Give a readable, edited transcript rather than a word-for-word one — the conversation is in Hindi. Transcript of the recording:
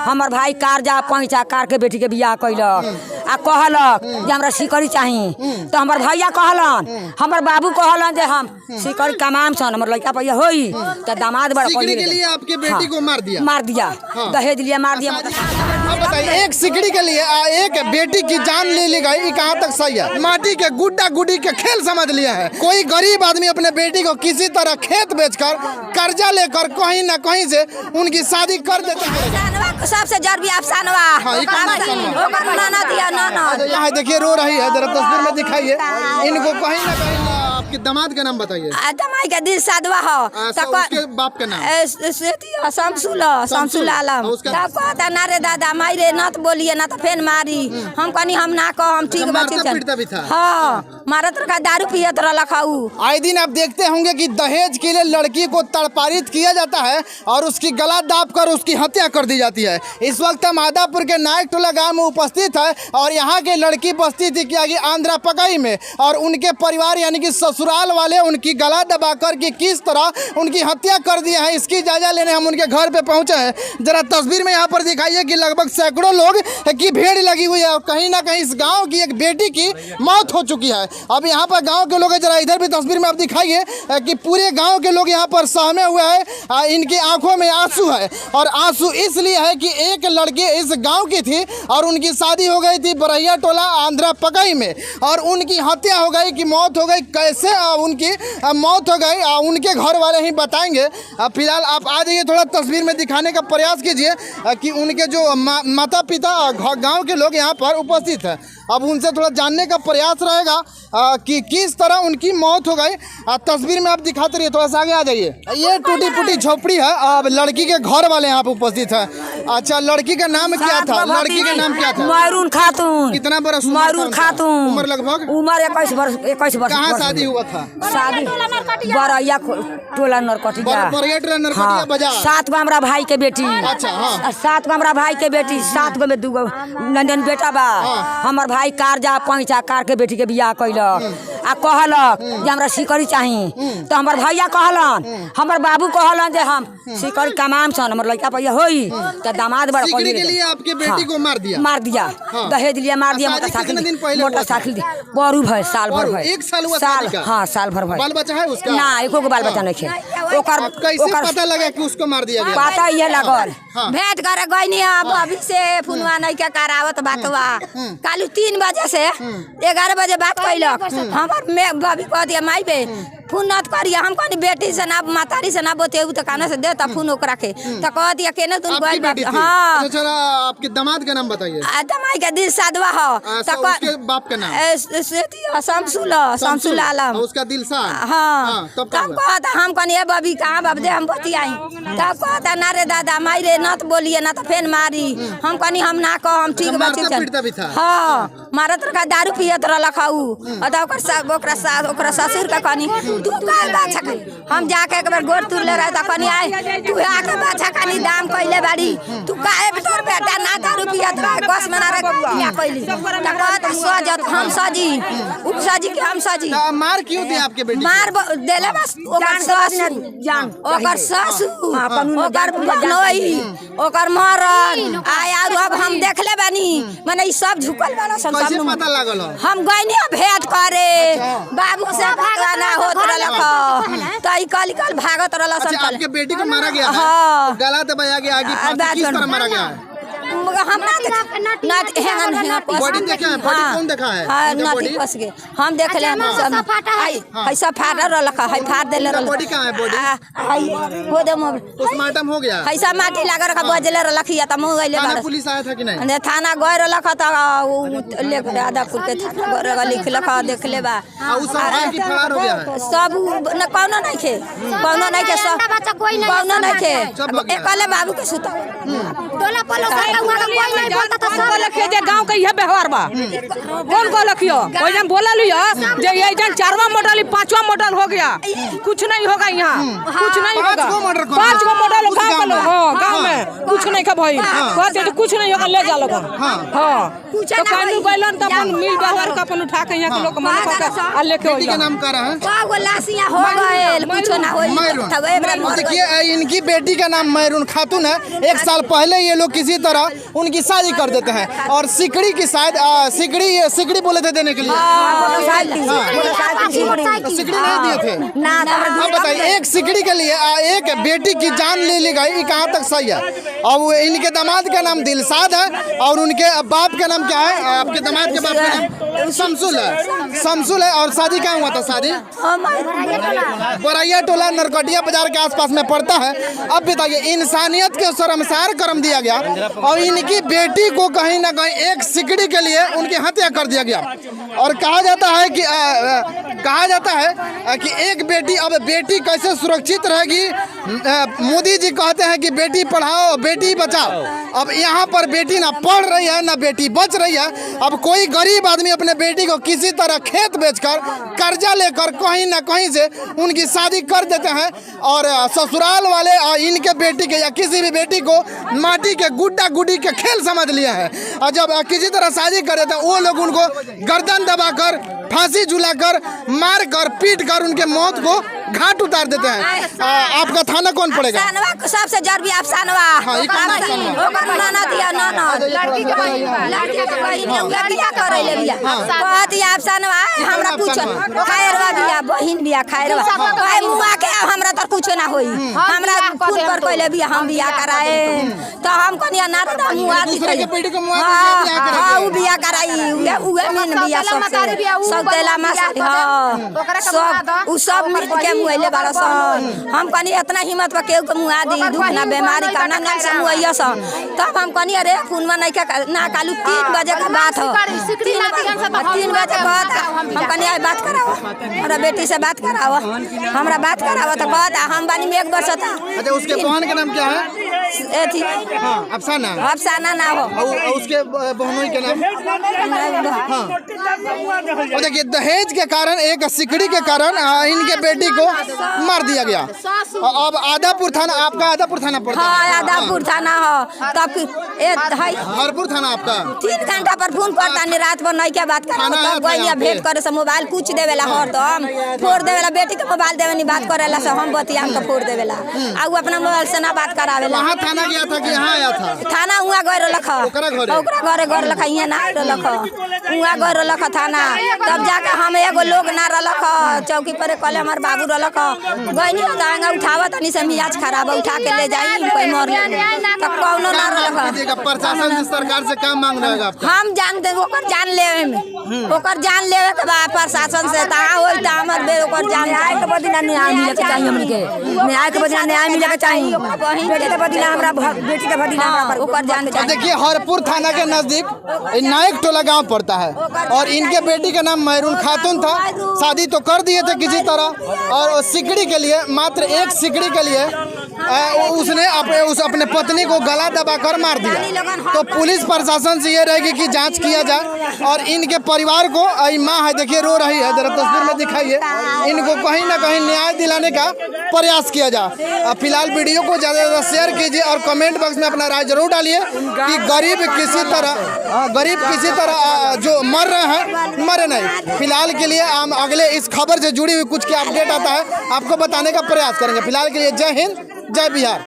हमार भाई कार जा पैसा कार के बेटी के बियाह कैलक आ कहलक जे हमरा सिकड़ी चाही तो हमार भैया कहलन हमार बाबू कहलन जे हम सिकड़ी कमाम सन हमर लड़का पैसा होई तो दामाद बड़ा सिकड़ी के लिए आपके बेटी को मार दिया दहेज लिया मार दिया। अब बताइए एक सिकड़ी के लिए एक बेटी की जान ले ली गई, कहाँ तक सही है? माटी के गुड्डा गुड्डी के खेल समझ लिया है। कोई गरीब आदमी अपने बेटी को किसी तरह खेत बेचकर कर्जा लेकर कहीं न कहीं से उनकी शादी कर देता है। सबसे जरूरी अफसानवा यहाँ देखिए रो रही है, जरा तस्वीर में दिखाइए इनको। कहीं न कहीं आपके दामाद का नाम बताइए। दमाई के दिल साधवा हो उसके बाप का नाम शमसुल आलम। कहता ना रे दादा मारे न तो बोलिए ना तो फेन मारी। हम कहनी हम ना कह हम ठीक बच्चे हाँ मारत रखा दारू पियत रखा। आए दिन आप देखते होंगे कि दहेज के लिए लड़की को तड़पारित किया जाता है और उसकी गला दाब कर उसकी हत्या कर दी जाती है। इस वक्त हम आदापुर के नायक टोला गाँव में उपस्थित है और यहाँ के लड़की बस्ती थी कि आगे आंध्रा पकाई में और उनके परिवार यानी कि ससुराल वाले उनकी गला दबाकर कि किस तरह उनकी हत्या कर दिया है, इसकी जायजा लेने हम उनके घर पे पहुंचे हैं। जरा तस्वीर में यहाँ पर दिखाइए कि लगभग सैकड़ों लोग की भीड़ लगी हुई है और कहीं ना कहीं इस गांव की एक बेटी की मौत हो चुकी है। अब यहाँ पर गांव के लोग जरा इधर भी तस्वीर में आप दिखाइए कि पूरे गाँव के लोग यहाँ पर सहमे हुए हैं। इनकी आंखों में आंसू है और आंसू इसलिए है कि एक लड़की इस गाँव की थी और उनकी शादी हो गई थी बरैया टोला आंध्रा पकाई में और उनकी हत्या हो गई कि मौत हो गई। कैसे उनकी मौत हो गई उनके घर वाले ही बताएंगे। फिलहाल आप आ जाइए, थोड़ा तस्वीर में दिखाने का प्रयास कीजिए कि उनके जो माता पिता गांव के लोग यहाँ पर उपस्थित हैं। अब उनसे थोड़ा जानने का प्रयास रहेगा कि किस तरह उनकी मौत हो गई। तस्वीर में आप दिखाते रहिए, थोड़ा सा आगे आ जाइए। ये टूटी फूटी झोपड़ी है। अब लड़की के घर वाले यहाँ पे उपस्थित है। अच्छा, लड़की का नाम क्या था? लड़की का नाम क्या था? मैरून खातून। कितना बरस? मैरून खातून। उम्र लगभग? उम्र 21 वर्ष। कहाँ शादी हुआ था? शादी बरैया टोला नरकटिया बाजार। 7 गो हमरा भाई के बेटी। अच्छा हाँ। 7 गो हमरा भाई के बेटी, 7 गो में 2 गो नंदन बेटा बा। हमार भाई कार जा पैसा कार के बेटी के बियाह कैलक आ कहलक जे हमरा सिकड़ी चाही तो हमार भैया कहलन हमार बाबू कहलन जे हम सिकड़ी कमाम सन हमर लड़का पैसा होई तो दामाद बड़ा सिकड़ी के लिए आपके बेटी को मार दिया दहेज लिया मार दिया। मोटरसाइकिल बरू भर साल भर भर 1 साल हुआ शादी का? हाँ साल भर भर। बाल बच्चा है उसका? ना एको गो बाल बच्चा नहीं है। ओकर कैसे पता लगा कि उसको मार दिया गया? पता ये लगल भेंट करे गईनी अभी से फोनवा नहीं के करावत बातवा कालू 3 बजे से 11 बजे बात कैलक। हमार भाभी कह दिया माई पे फोन नत करिए। हम कहनी बेटी से ना मातारी से ना बोतेऊ तो काना से दे तब फोन ओकरा के तो कह दिया केने तुम गई। हाँ चला आपके दामाद का नाम बताइए। दमाई के दिल साधवा हो तो उसके बाप का नाम? शमसुल आलम। उसका दिल साध। हाँ तब कहता हम कहनी बबी कहाँ बाप दे हम बतियाई तब कहता ना रे दादा मारे न तो बोलिए ना तो फेन मारी। हम कहनी हम ना कह हम ठीक बच्चे हाँ मारत रखा दारू पियत रखा ओकरा ससुर का कहनी तू काहे बाछा खानी। हम जाके एक बार गोड़ तुर ले रहा था कहनी आए तू आके बाछा खानी दाम कइले बाड़ी तू काहे तोर बेटा ना दारू पियत बा कस मना रे क्या कइली त कहत सजत हम सजी उप सजी के हम सजी। मार क्यों दी आपके बेटी? मार देले बस ओकर ससुर जान ओकर ससुर ओकर बनोई ओकर मरन आया अब हम देखले बानी माने ई सब झुकल वाला सब कैसे पता लागल? हम गइनी भेंट करे बाबू से भागना होत रहलक त ई कल भागत रहल सन। आपके बेटी को मारा गया? हां गला दबाया गया आगे किस तरह मारा गया? हम ना बॉडी देखा है? बॉडी कौन देखा है? हां नदी फंस गए हम देख ले सब ऐसा फाटा रहलक है फाड़ देले रहल। बॉडी कहां है? बॉडी हो दे पोस्टमार्टम हो गया? ऐसा माटी लगा रखा बजले रहलक या त मुंह गइले बाड़। पुलिस आया था कि नहीं? थाना गए रहलक त लेके आदापुर के थाना गए लिखलक देखले बा उस समय की फरार हो गया है सब न कोनो नहीं खे कोनो नहीं के सब कोनो नहीं खे एकले बाबू के सुता टोला पोलो गाँव के यह व्यवहार बा कौन को लखियो जन बोला लियो जे ये जन 4वां मॉडल 5वां मॉडल हो गया, कुछ नहीं होगा यहाँ, कुछ नहीं होगा। 5 गो मॉडल गाँव में कुछ नहीं का भाई कहते तो कुछ नहीं होगा, ले जा लोग। हाँ तो कानून बैलन तो अपन मिल व्यवहार का अपन उठा के यहाँ के लोग मन का लेके बेटी का नाम का रहा है? देखिए इनकी बेटी का नाम मैरून खातून है। 1 साल पहले ये लोग किसी तरह उनकी शादी कर देते हैं और सिकड़ी की शायद सिकड़ी बोले थे देने के लिए, सिकड़ी नहीं दिए थे। आप बताइए, एक सिकड़ी के लिए एक बेटी की जान ले ली गई, कहाँ तक सही है? और इनके दामाद का नाम दिलशाद है और उनके बाप का नाम क्या है? आपके दामाद के बाप का नाम शमसुल है। शमसुल है और शादी कहाँ हुआ था? शादी बोरैया टोला नरकटिया बाजार के आसपास में पड़ता है। अब बताइए, इंसानियत के शर्मसार कर्म दिया गया और इनकी बेटी को कहीं ना कहीं एक सिकड़ी के लिए उनकी हत्या कर दिया गया। और कहा जाता है कि एक बेटी, अब बेटी कैसे सुरक्षित रहेगी? मोदी जी कहते हैं कि बेटी पढ़ाओ बेटी बचाओ। अब यहाँ पर बेटी ना पढ़ रही है ना बेटी बच रही है। अब कोई गरीब आदमी अपने बेटी को किसी तरह खेत बेचकर कर्जा लेकर कहीं ना कहीं से उनकी शादी कर देते हैं और ससुराल वाले इनके बेटी के या किसी भी बेटी को माटी के गुड्डा गुड्डी के खेल समझ लिया है। और जब किसी तरह शादी कर देते हैं, वो लोग उनको गर्दन दबाकर फांसी झुलाकर मारकर पीटकर उनके मौत को घाट उतार देते हैं। आपका थाना कौन पड़ेगा? सबसे जरूरी अफसानवा। हाँ, ये कौन अफसानवा? ननद या ननद लड़की के बियाह करे ले बिया कहत या अफसानवा हमरा कुछ खैरवा बिया बहिन बिया खैरवा भाई मुआ के हमरा त कुछ ना होई। हमरा फोन पर कहले बिया हम बिया कराए तो हम कनिया ना त मुआ दी के बेटी को मुआ हां उ बिया कराई उहे min बिया सब तेला मसाली। हां सब उ सब मिल के मुआइले बाड़ा सन। हम कनी इतना हिम्मत बा केहू के मुआ दी दुख ना बीमारी का ना से मुआइया सन। तब हम कनी अरे फोन में नहीं ना कालू 3 बजे का बात हो 3 बजे बात हम कनी बात कराओ हमरा बेटी से बात कराओ हमरा बात कराओ तो कहता हम बानी में 1 वर्ष था। अच्छा, उसके बहन का नाम क्या है? एथी हां अफसाना। अफसाना ना हो और उसके बहनों के नाम? हाँ। और देखिए, दहेज के कारण, एक सिकड़ी के कारण इनके बेटी को मार दिया गया। अब आदापुर थाना, आपका आदापुर थाना पड़ता है? हाँ आदापुर थाना हो। तब हरपुर थाना आपका? 3 घंटा पर फोन करता नहीं रात भर नहीं क्या बात करा तब गइया भेंट करे से मोबाइल कुछ देवेला हर तो हम फोड़ देवेला बेटी के मोबाइल देवे नहीं बात करेला से हम बतिया तो फोड़ देवेला आ उ अपना मोबाइल से ना बात करावेला। वहां थाना गया था कि यहां आया था? थाना हुआ गए लखा ओकरा घरे लखा इहे ना लखा हुआ गए लखा थाना। तब जाके हम एगो लोग ना रलख चौकी पर कहले हमर बाबू रलख गइनी तांगा उठावा तनी से मियाज खराब उठा के ले जाई कोई मर ले तब कौनो ना रलख। प्रशासन से सरकार से क्या मांग रहेगा आपका? हम जानते ओकर जान लेवे में ओकर जान लेवे के बा प्रशासन से ता होई ता हमर बे ओकर जान न्याय के बदला न्याय मिले के चाहिए हमनी के न्याय के बदला न्याय मिले के चाहिए बेटी के बदला हमरा बेटी के बदला हमरा पर ओकर जान चाहिए। देखिए, हरपुर थाना के नजदीक नायक टोला गांव पड़ता है और इनके बेटी का नाम मैरून खातून था। शादी तो कर दिए थे किसी तरह और सिकड़ी के लिए, मात्र एक सिकड़ी के लिए उसने अपने पत्नी को गला दबाकर मार दिया। तो पुलिस प्रशासन से ये रहेगी कि जांच किया जाए और इनके परिवार को, माँ है देखिए रो रही है, जरा तस्वीर में दिखाइए, इनको कहीं ना कहीं न्याय दिलाने का प्रयास किया जाए। फिलहाल वीडियो को ज़्यादा से ज़्यादा शेयर कीजिए और कमेंट बॉक्स में अपना राय जरूर डालिए कि गरीब किसी तरह जो मर रहे हैं मरे नहीं। फिलहाल के लिए हम अगले इस खबर से जुड़ी हुई कुछ क्या अपडेट आता है आपको बताने का प्रयास करेंगे। फिलहाल के लिए जय हिंद जय बिहार।